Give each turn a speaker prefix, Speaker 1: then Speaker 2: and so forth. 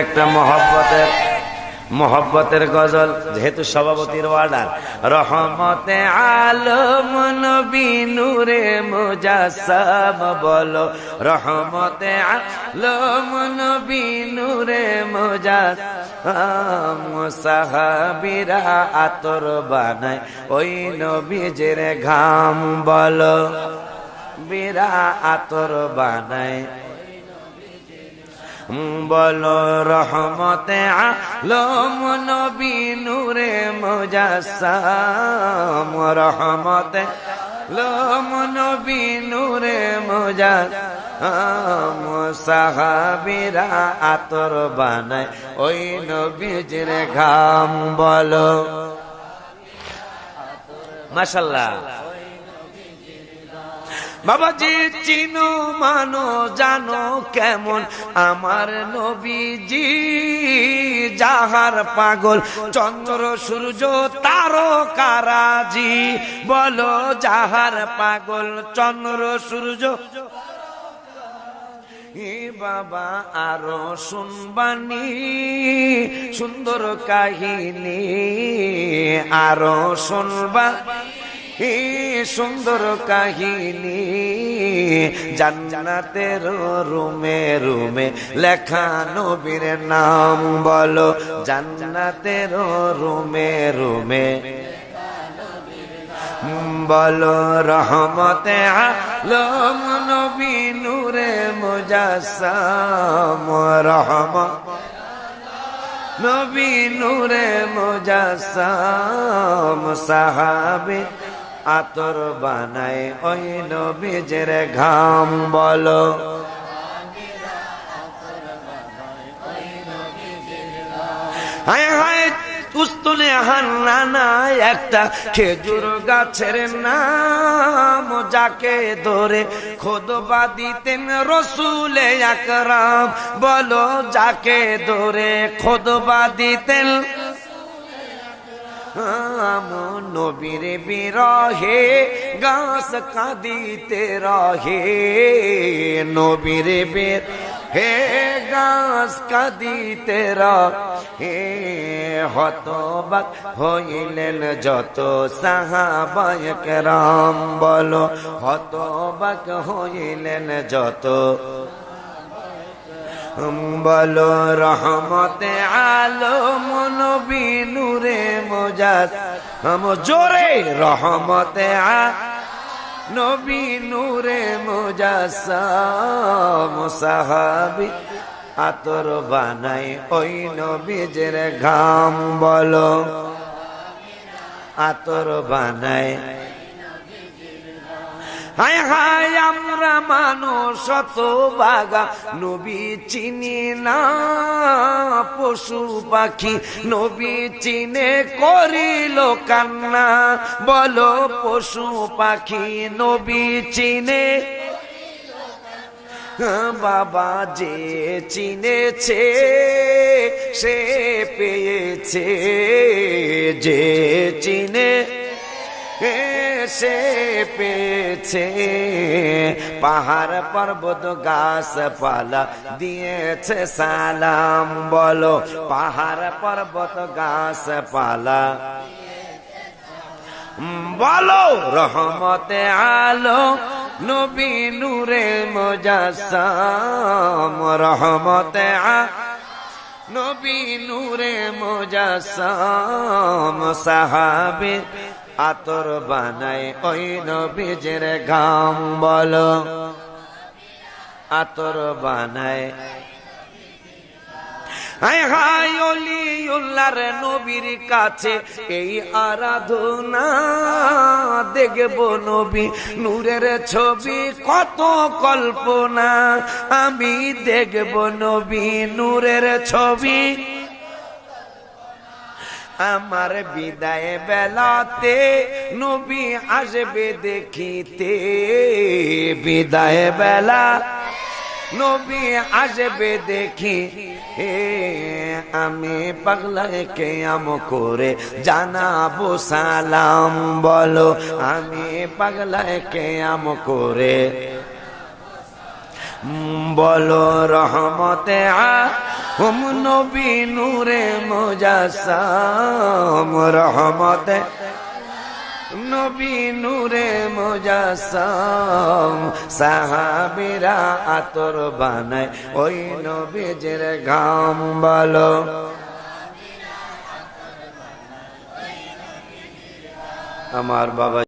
Speaker 1: একটা মহব্বতের গজল, যেহেতু সভাপতির অর্ডার। রহমতে আলম নবী নূরে মুজাসসাম, বলো রহমতে আলম নবী নূরে মুজাসসাম। সাহাবীরা আতর বানায় ওই নবীজির ঘাম, বলো বীরা আতর বানায়, বলো রহমতে আলম নবী নূরে মুজাসসাম। রহমতে আলম নবী নূরে মুজাসসাম। সাহাবীরা আতর বানায় ওই নবীজির ঘাম, বলো মাশাআল্লাহ। বাবাজি চিনো মানো জানো কেমন আমার নবীজি, যাহার পাগল চন্দ্র সূর্য তারকারাজি, বলো যাহার পাগল চন্দ্র সূর্য। বাবা আরো শুনবানি সুন্দর কাহিনী, আরো শুনবা সুন্দর কাহিনী। জান্নাতের রুমে রুমে লেখা নবীর নাম, বলো জান্নাতের রুমে রুমে, বলো রহমতে আলম নবী নূরে মুজাসসাম। রহমত নবী নূরে মুজাসসাম। সাহাবী আতর বানায় ওই নবীজির ঘাম, বলো হায় হায়। উস্তুনে হান্নানা একটা খেজুর গাছের নাম, যাকে ধরে খুতবা দিতেন রসুলে আকরাম, বলো যাকে ধরে খুতবা দিতেন নবীর বিরহে গাছ কাঁদিতে রহে। নবীর বিরহে গাছ কাঁদিতে রহে। হতবাক হইলেন যত সাহাবায়ে কেরাম, বলো হতবাক হইলেন যত, বলো রহমতে আলম নবী নূরে মুজাসসাম। জোরে রহমতে নবী নূরে মুজাসসাম। সাহাবী আতর বানায় ওই নবীজির ঘাম, বলো আতর বানায়। হায় হায় আমরা মানুষ শত বাগা নবী চিনি না, পশু পাখি নবী চিনে করিল কান্না, বলো পশু পাখি নবী চিনে। বাবা যে চিনেছে সে পেয়েছে, যে চিনে সে পেয়েছে। পাহাড় পর্বত গাছপালা দিয়েছে সালাম, বলো পাহাড় পর্বত গাছপালা, বলো রহমতে আলম নবী নূরে মুজাসসাম। রহমতে নবী নূরে মুজাসসাম। সাহাবী আতর বানায় ওই নবীজির ঘাম, বলো আতর বানায়। হায় হায় অলিউল্লাহর নবীর কাছে এই আরাধনা, দেখব নবী নূরের ছবি কত কল্পনা। আমি দেখব নবী নূরের ছবি, আমার বিদায় বেলাতে নবী আসবে দেখিতে। বিদায় বেলা নবী আসবে দেখি, আমি পাগলায় কেয়াম করে জানাবো সালাম, বলো আমি পাগলায় কেয়াম করে বলো রহমতে হুম নবী নূরে মুজাসসাম রহমতে নবী নূরে মুজাসসাম সাহাবীরা আতর বানায় ওই নবীজির ঘাম বলো আমার বাবা